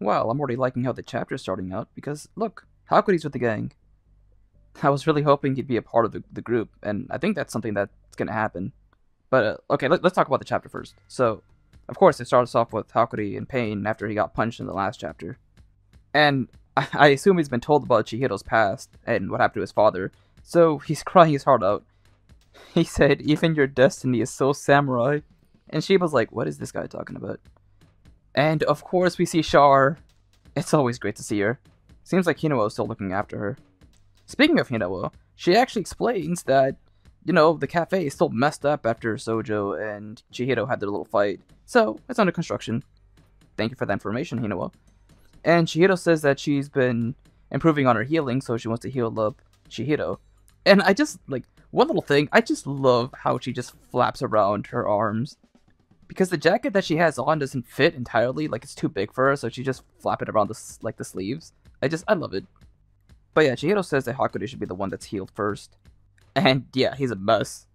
Well, I'm already liking how the chapter's starting out, because, look, Hakuri's with the gang. I was really hoping he'd be a part of the group, and I think that's something that's gonna happen. But, okay, let's talk about the chapter first. So, of course, it starts off with Hakuri in pain after he got punched in the last chapter. And I assume he's been told about Chihiro's past and what happened to his father, so he's crying his heart out. He said, "Even your destiny is so samurai." And Shiba's like, what is this guy talking about? And of course we see Char. It's always great to see her. Seems like Hinawa is still looking after her. Speaking of Hinawa, she actually explains that, the cafe is still messed up after Sojo and Chihiro had their little fight. So, it's under construction. Thank you for that information, Hinawa. And Chihiro says that she's been improving on her healing, so she wants to heal up Chihiro. And I just, one little thing, I just love how she just flaps around her arms. Because the jacket that she has on doesn't fit entirely, it's too big for her, so she just flap it around the sleeves. I love it. But yeah, Chihiro says that Hakuri should be the one that's healed first. And yeah, he's a mess.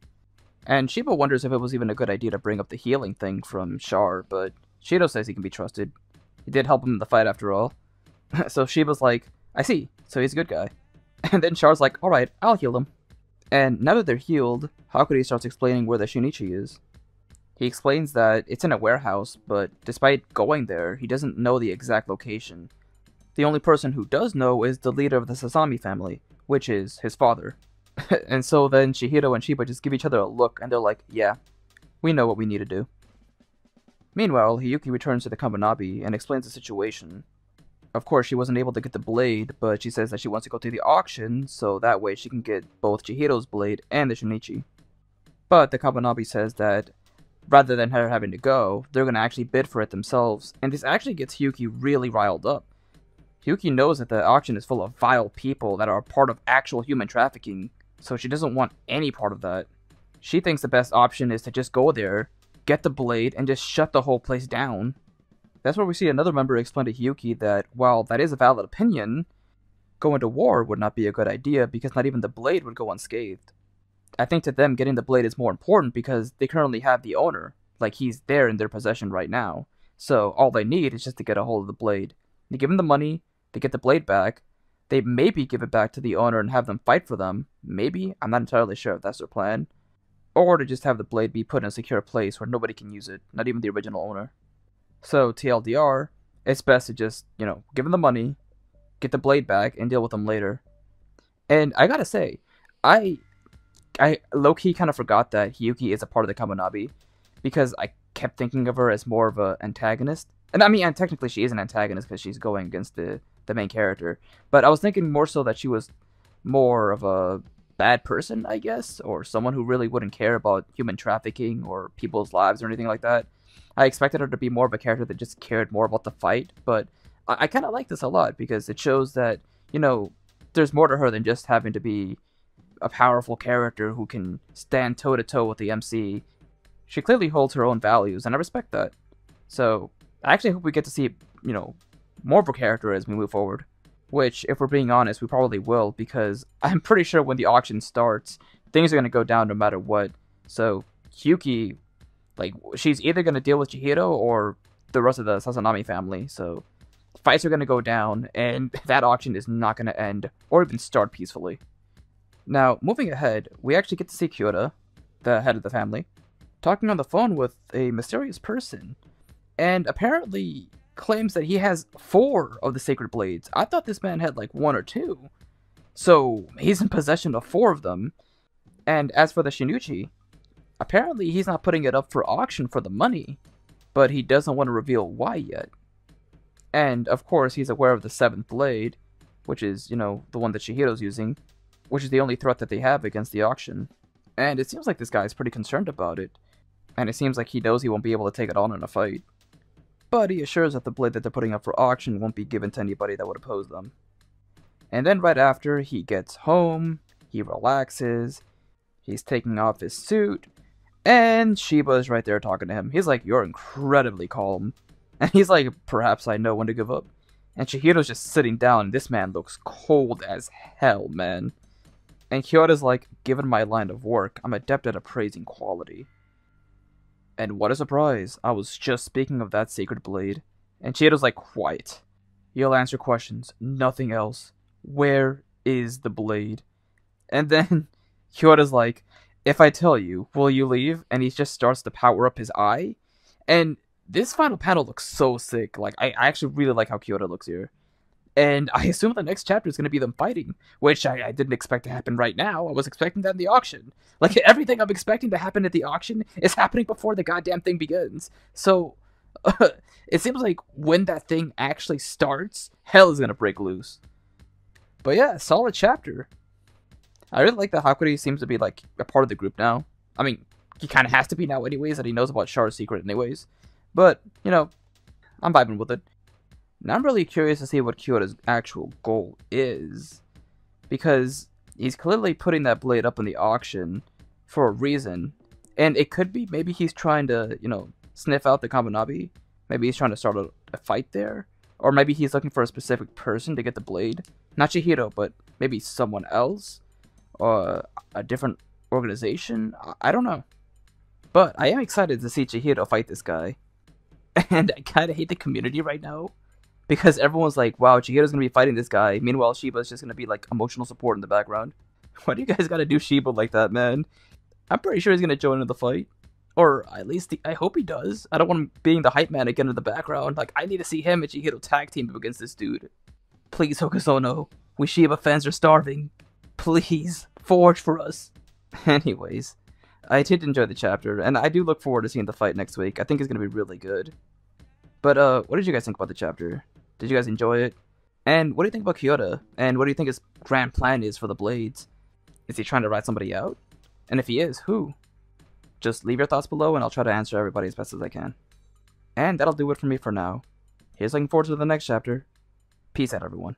And Shiba wonders if it was even a good idea to bring up the healing thing from Char, but Chihiro says he can be trusted. He did help him in the fight after all. So Shiba's like, I see, so he's a good guy. And then Char's like, alright, I'll heal him. And now that they're healed, Hakuri starts explaining where the Shinuchi is. He explains that it's in a warehouse, but despite going there, he doesn't know the exact location. The only person who does know is the leader of the Sasami family, which is his father. And so then Chihiro and Shiba just give each other a look, and they're like, yeah, we know what we need to do. Meanwhile, Hiyuki returns to the Kabanabi and explains the situation. Of course, she wasn't able to get the blade, but she says that she wants to go to the auction, so that way she can get both Chihiro's blade and the Shinichi. But the Kabanabi says that rather than her having to go, they're going to actually bid for it themselves, and this actually gets Hiyuki really riled up. Hiyuki knows that the auction is full of vile people that are part of actual human trafficking, so she doesn't want any part of that. She thinks the best option is to just go there, get the blade, and just shut the whole place down. That's where we see another member explain to Hiyuki that, while that is a valid opinion, going to war would not be a good idea because not even the blade would go unscathed. I think to them, getting the blade is more important because they currently have the owner. He's there in their possession right now. So all they need is just to get a hold of the blade. They give him the money, they get the blade back, they maybe give it back to the owner and have them fight for them. Maybe, I'm not entirely sure if that's their plan. Or to just have the blade be put in a secure place where nobody can use it, not even the original owner. So, TLDR, it's best to just, give him the money, get the blade back, and deal with them later. And I gotta say, I low-key kind of forgot that Hiyuki is a part of the Kabanabi, because I kept thinking of her as more of an antagonist. And I mean, and technically she is an antagonist because she's going against the main character. But I was thinking more so that she was more of a bad person, I guess, or someone who really wouldn't care about human trafficking or people's lives or anything like that. I expected her to be more of a character that just cared more about the fight, but I kind of like this a lot because it shows that, there's more to her than just having to be a powerful character who can stand toe-to-toe with the MC. She clearly holds her own values, and I respect that. So, I actually hope we get to see, more of her character as we move forward. Which, if we're being honest, we probably will, because I'm pretty sure when the auction starts, things are going to go down no matter what. So, Hiyuki, she's either going to deal with Chihiro or the rest of the Sasami family, so fights are going to go down, and that auction is not going to end, or even start peacefully. Now, moving ahead, we actually get to see Kyora, the head of the family, talking on the phone with a mysterious person, and apparently claims that he has 4 of the sacred blades. I thought this man had 1 or 2. So, he's in possession of 4 of them. And as for the Shinuchi, apparently he's not putting it up for auction for the money, but he doesn't want to reveal why yet. And, of course, he's aware of the 7th blade, which is, the one that Chihiro's using, which is the only threat that they have against the auction. And it seems like this guy's pretty concerned about it. And it seems like he knows he won't be able to take it on in a fight. But he assures that the blade that they're putting up for auction won't be given to anybody that would oppose them. And then right after, he gets home, he relaxes, he's taking off his suit, and Shiba is right there talking to him. He's like, you're incredibly calm. And he's like, perhaps I know when to give up. And Chihiro's just sitting down, and this man looks cold as hell, man. And Kyora's like, given my line of work, I'm adept at appraising quality. And what a surprise, I was just speaking of that sacred blade. And Chihiro's like, quiet. You'll answer questions, nothing else. Where is the blade? And then Kyoto's like, if I tell you, will you leave? And he just starts to power up his eye. And this final panel looks so sick. Like, I actually really like how Kyoto looks here. And I assume the next chapter is going to be them fighting, which I didn't expect to happen right now. I was expecting that in the auction. Like, everything I'm expecting to happen at the auction is happening before the goddamn thing begins. So, it seems like when that thing actually starts, hell is going to break loose. But yeah, solid chapter. I really like that Hakuri seems to be, like, a part of the group now. I mean, he kind of has to be now anyways, that he knows about Char's secret anyways. But, you know, I'm vibing with it. Now I'm really curious to see what Kyoto's actual goal is. Because he's clearly putting that blade up in the auction for a reason. And it could be maybe he's trying to, you know, sniff out the Kabunabi. Maybe he's trying to start a fight there. Or maybe he's looking for a specific person to get the blade. Not Chihiro, but maybe someone else. Or a different organization. I don't know. But I am excited to see Chihiro fight this guy. And I kind of hate the community right now. Because everyone's like, wow, Chihiro's going to be fighting this guy. Meanwhile, Shiba's just going to be like emotional support in the background. Why do you guys got to do Shiba like that, man? I'm pretty sure he's going to join in the fight. Or at least I hope he does. I don't want him being the hype man again in the background. Like, I need to see him and Chihiro tag team up against this dude. Please, Hokusono. We Shiba fans are starving. Please, forge for us. Anyways, I did enjoy the chapter, and I do look forward to seeing the fight next week. I think it's going to be really good. But, what did you guys think about the chapter? Did you guys enjoy it? And what do you think about Kyora? And what do you think his grand plan is for the Blades? Is he trying to rat somebody out? And if he is, who? Just leave your thoughts below and I'll try to answer everybody as best as I can. And that'll do it for me for now. Here's looking forward to the next chapter. Peace out, everyone.